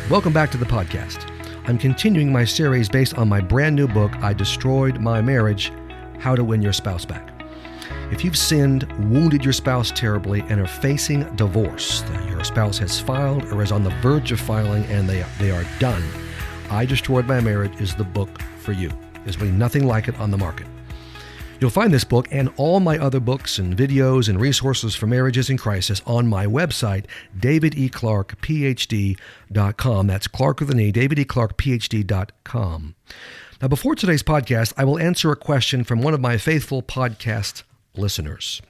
Welcome back to the podcast. I'm continuing my series based on my brand new book, I Destroyed My Marriage, How to Win Your Spouse Back. If you've sinned, wounded your spouse terribly, and are facing divorce, that your spouse has filed or is on the verge of filing and they are done, I Destroyed My Marriage is the book for you. There's really nothing like it on the market. You'll find this book and all my other books and videos and resources for marriages in crisis on my website, davideclarkephd.com. That's Clarke with an E, davideclarkephd.com. Now, before today's podcast, I will answer a question from one of my faithful podcast listeners.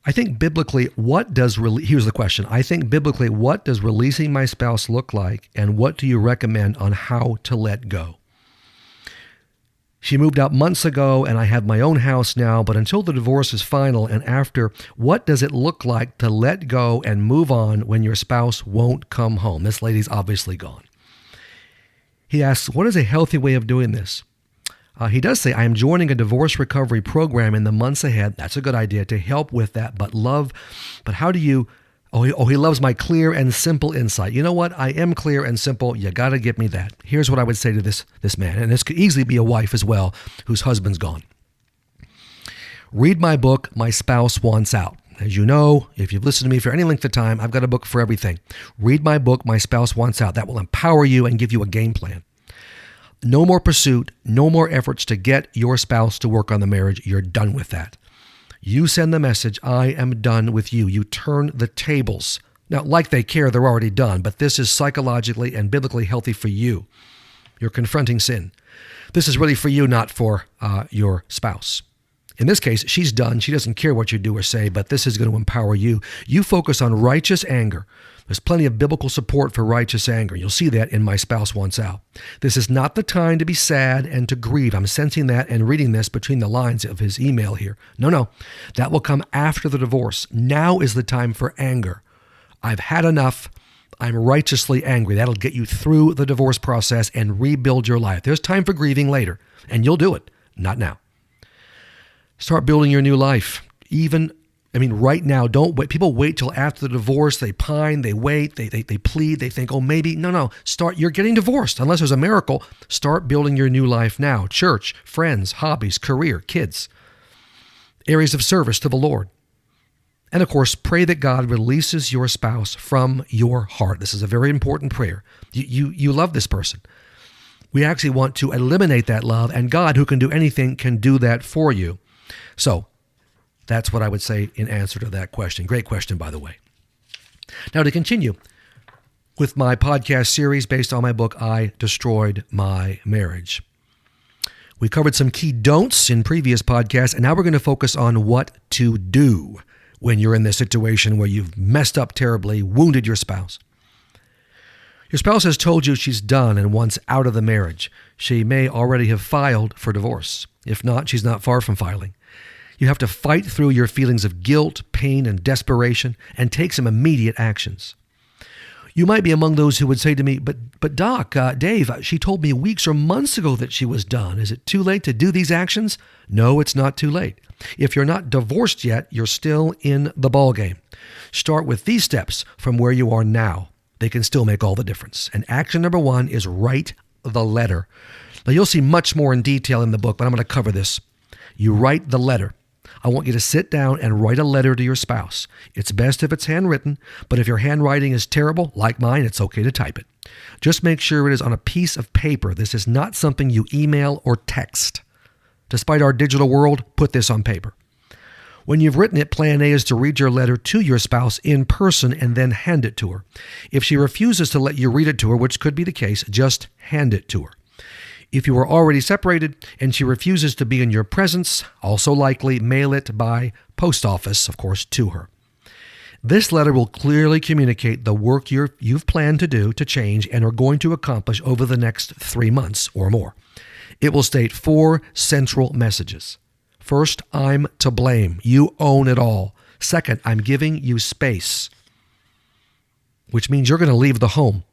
I think biblically, here's the question. I think biblically, what does releasing my spouse look like, and what do you recommend on how to let go? She moved out months ago, and I have my own house now, but until the divorce is final and after, what does it look like to let go and move on when your spouse won't come home? This lady's obviously gone. He asks, what is a healthy way of doing this? He does say, I am joining a divorce recovery program in the months ahead. That's a good idea to help with that. But how do you, he loves my clear and simple insight. You know what? I am clear and simple. You got to give me that. Here's what I would say to this man. And this could easily be a wife as well, whose husband's gone. Read my book, My Spouse Wants Out. As you know, if you've listened to me for any length of time, I've got a book for everything. Read my book, My Spouse Wants Out. That will empower you and give you a game plan. No more pursuit, no more efforts to get your spouse to work on the marriage. You're done with that. You send the message, I am done with you. You turn the tables. Now, like they care, they're already done, but this is psychologically and biblically healthy for you. You're confronting sin. This is really for you, not for your spouse. In this case, she's done. She doesn't care what you do or say, but this is going to empower you. You focus on righteous anger. There's plenty of biblical support for righteous anger. You'll see that in My Spouse Wants Out. This is not the time to be sad and to grieve. I'm sensing that and reading this between the lines of his email here. No. That will come after the divorce. Now is the time for anger. I've had enough. I'm righteously angry. That'll get you through the divorce process and rebuild your life. There's time for grieving later, and you'll do it. Not now. Start building your new life. Right now, don't wait. People wait till after the divorce. They pine, they wait, they plead, they think, oh, maybe. No. You're getting divorced. Unless there's a miracle, start building your new life now. Church, friends, hobbies, career, kids, areas of service to the Lord. And of course, pray that God releases your spouse from your heart. This is a very important prayer. You love this person. We actually want to eliminate that love, and God, who can do anything, can do that for you. So, that's what I would say in answer to that question. Great question, by the way. Now, to continue with my podcast series based on my book, I Destroyed My Marriage. We covered some key don'ts in previous podcasts, and now we're going to focus on what to do when you're in this situation where you've messed up terribly, wounded your spouse. Your spouse has told you she's done and wants out of the marriage. She may already have filed for divorce. If not, she's not far from filing. You have to fight through your feelings of guilt, pain, and desperation and take some immediate actions. You might be among those who would say to me, but Doc, Dave, she told me weeks or months ago that she was done. Is it too late to do these actions? No, it's not too late. If you're not divorced yet, you're still in the ballgame. Start with these steps from where you are now. They can still make all the difference. And action number 1 is write the letter. Now, you'll see much more in detail in the book, but I'm going to cover this. You write the letter. I want you to sit down and write a letter to your spouse. It's best if it's handwritten, but if your handwriting is terrible, like mine, it's okay to type it. Just make sure it is on a piece of paper. This is not something you email or text. Despite our digital world, put this on paper. When you've written it, plan A is to read your letter to your spouse in person and then hand it to her. If she refuses to let you read it to her, which could be the case, just hand it to her. If you are already separated and she refuses to be in your presence, also likely mail it by post office, of course, to her. This letter will clearly communicate the work you've planned to do to change and are going to accomplish over the next 3 months or more. It will state 4 central messages. First, I'm to blame. You own it all. Second, I'm giving you space, which means you're going to leave the home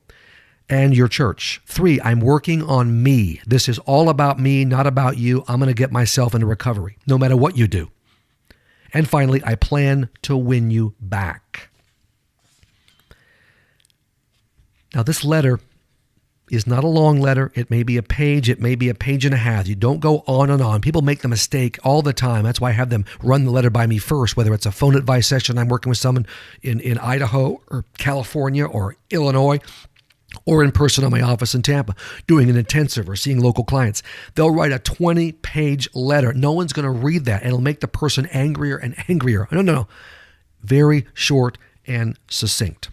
and your church. 3, I'm working on me. This is all about me, not about you. I'm going to get myself into recovery, no matter what you do. And finally, I plan to win you back. Now, this letter is not a long letter. It may be a page. It may be a page and a half. You don't go on and on. People make the mistake all the time. That's why I have them run the letter by me first, whether it's a phone advice session, I'm working with someone in Idaho or California or Illinois, or in person at my office in Tampa, doing an intensive or seeing local clients. They'll write a 20-page letter. No one's going to read that. It'll make the person angrier and angrier. No. Very short and succinct.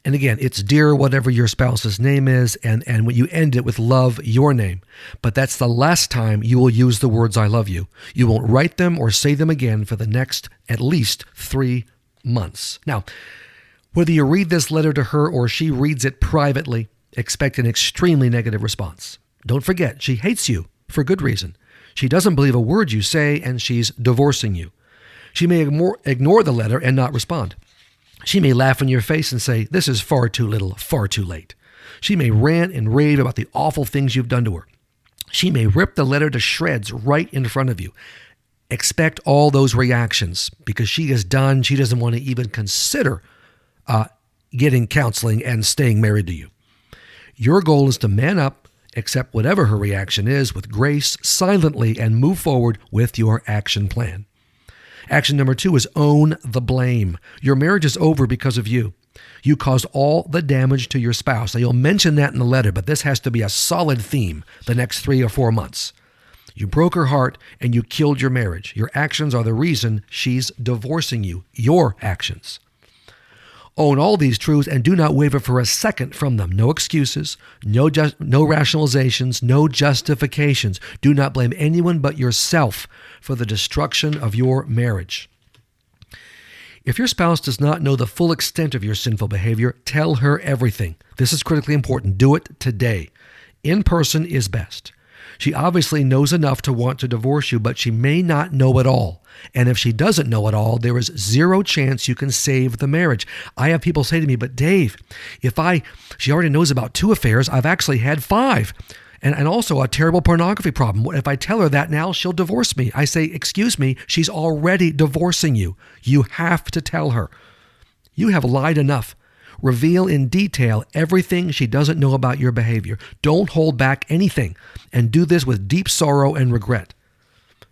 And again, it's dear whatever your spouse's name is, and when you end it with love your name. But that's the last time you will use the words I love you. You won't write them or say them again for the next at least 3 months. Now, whether you read this letter to her or she reads it privately, expect an extremely negative response. Don't forget, she hates you for good reason. She doesn't believe a word you say, and she's divorcing you. She may ignore the letter and not respond. She may laugh in your face and say, this is far too little, far too late. She may rant and rave about the awful things you've done to her. She may rip the letter to shreds right in front of you. Expect all those reactions because she is done. She doesn't want to even consider getting counseling and staying married to you. Your goal is to man up, accept whatever her reaction is with grace, silently, and move forward with your action plan. Action number 2 is own the blame. Your marriage is over because of you. You caused all the damage to your spouse. Now, you'll mention that in the letter, but this has to be a solid theme the next 3 or 4 months. You broke her heart and you killed your marriage. Your actions are the reason she's divorcing you. Your actions. Own all these truths and do not waver for a second from them. No excuses, no rationalizations, no justifications. Do not blame anyone but yourself for the destruction of your marriage. If your spouse does not know the full extent of your sinful behavior, tell her everything. This is critically important. Do it today. In person is best. She obviously knows enough to want to divorce you, but she may not know it all. And if she doesn't know it all, there is zero chance you can save the marriage. I have people say to me, but Dave, she already knows about 2 affairs. I've actually had 5. And also a terrible pornography problem. If I tell her that now, she'll divorce me. I say, excuse me, she's already divorcing you. You have to tell her. You have lied enough. Reveal in detail everything she doesn't know about your behavior. Don't hold back anything, and do this with deep sorrow and regret.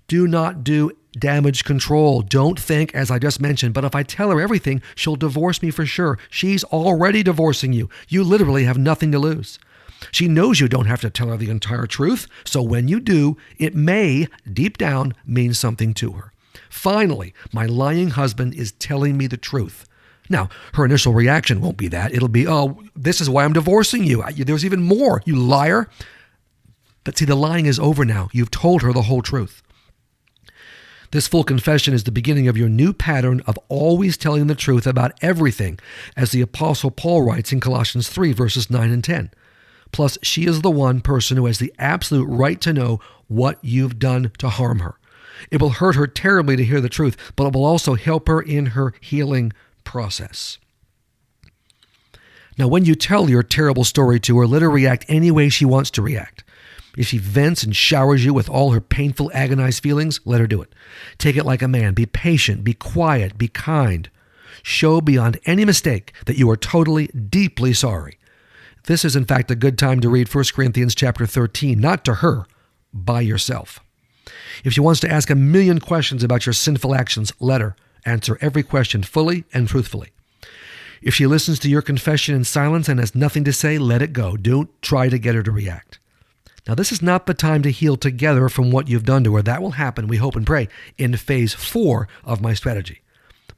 Do not do damage control. Don't think, as I just mentioned, but if I tell her everything, she'll divorce me for sure. She's already divorcing you. You literally have nothing to lose. She knows you don't have to tell her the entire truth, so when you do, it may, deep down, mean something to her. Finally, my lying husband is telling me the truth. Now, her initial reaction won't be that. It'll be, oh, this is why I'm divorcing you. There's even more, you liar. But see, the lying is over now. You've told her the whole truth. This full confession is the beginning of your new pattern of always telling the truth about everything, as the Apostle Paul writes in Colossians 3, verses 9 and 10. Plus, she is the one person who has the absolute right to know what you've done to harm her. It will hurt her terribly to hear the truth, but it will also help her in her healing process. Now, when you tell your terrible story to her, let her react any way she wants to react. If she vents and showers you with all her painful, agonized feelings, let her do it. Take it like a man. Be patient, be quiet, be kind. Show beyond any mistake that you are totally, deeply sorry. This is, in fact, a good time to read 1 Corinthians chapter 13, not to her, by yourself. If she wants to ask a million questions about your sinful actions, let her. Answer every question fully and truthfully. If she listens to your confession in silence and has nothing to say, let it go. Don't try to get her to react. Now, this is not the time to heal together from what you've done to her. That will happen, we hope and pray, in phase 4 of my strategy.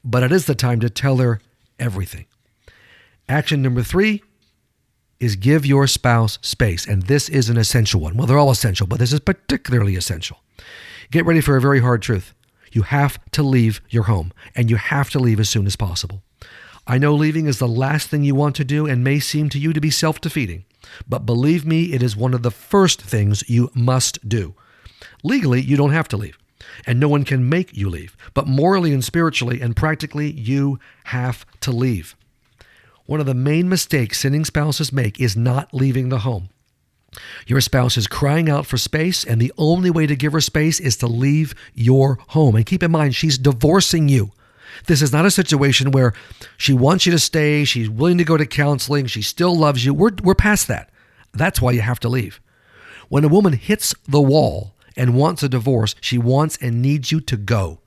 But it is the time to tell her everything. Action number 3 is give your spouse space. And this is an essential one. Well, they're all essential, but this is particularly essential. Get ready for a very hard truth. You have to leave your home, and you have to leave as soon as possible. I know leaving is the last thing you want to do and may seem to you to be self-defeating, but believe me, it is one of the first things you must do. Legally, you don't have to leave, and no one can make you leave, but morally and spiritually and practically, you have to leave. One of the main mistakes sinning spouses make is not leaving the home. Your spouse is crying out for space, and the only way to give her space is to leave your home. And keep in mind, she's divorcing you. This is not a situation where she wants you to stay, she's willing to go to counseling, she still loves you. We're past that. That's why you have to leave. When a woman hits the wall and wants a divorce, she wants and needs you to go.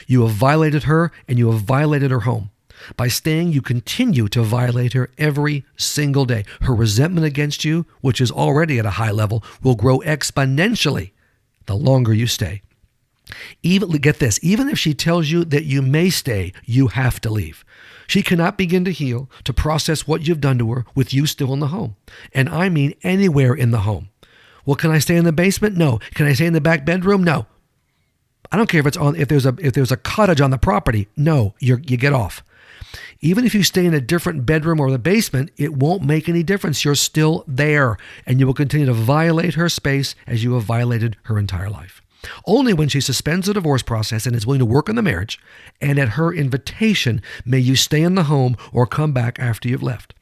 You have violated her and you have violated her home. By staying, you continue to violate her every single day. Her resentment against you, which is already at a high level, will grow exponentially the longer you stay. Get this, even if she tells you that you may stay, you have to leave. She cannot begin to heal, to process what you've done to her with you still in the home. And I mean anywhere in the home. Well, can I stay in the basement? No. Can I stay in the back bedroom? No. I don't care if there's a cottage on the property. No, you get off. Even if you stay in a different bedroom or the basement, it won't make any difference. You're still there, and you will continue to violate her space as you have violated her entire life. Only when she suspends the divorce process and is willing to work on the marriage, and at her invitation, may you stay in the home or come back after you've left.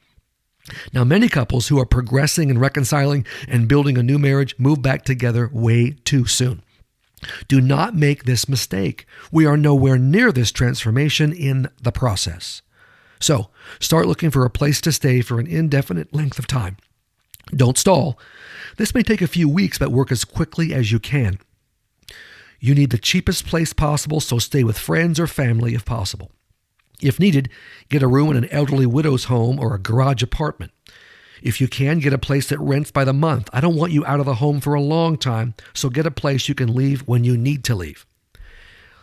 Now, many couples who are progressing and reconciling and building a new marriage move back together way too soon. Do not make this mistake. We are nowhere near this transformation in the process. So, start looking for a place to stay for an indefinite length of time. Don't stall. This may take a few weeks, but work as quickly as you can. You need the cheapest place possible, so stay with friends or family if possible. If needed, get a room in an elderly widow's home or a garage apartment. If you can, get a place that rents by the month. I don't want you out of the home for a long time, so get a place you can leave when you need to leave.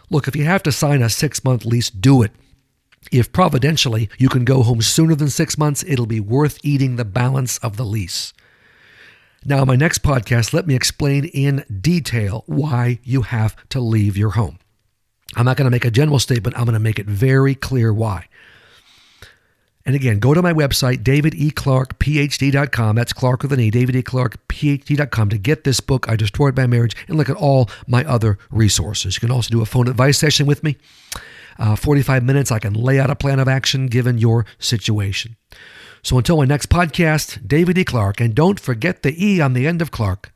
Look, if you have to sign a 6-month lease, do it. If providentially you can go home sooner than 6 months, it'll be worth eating the balance of the lease. Now, in my next podcast, let me explain in detail why you have to leave your home. I'm not going to make a general statement. I'm going to make it very clear why. And again, go to my website, davideclarkephd.com. That's Clarke with an E, davideclarkephd.com to get this book, I Destroyed My Marriage, and look at all my other resources. You can also do a phone advice session with me. 45 minutes, I can lay out a plan of action given your situation. So until my next podcast, David E. Clarke, and don't forget the E on the end of Clarke.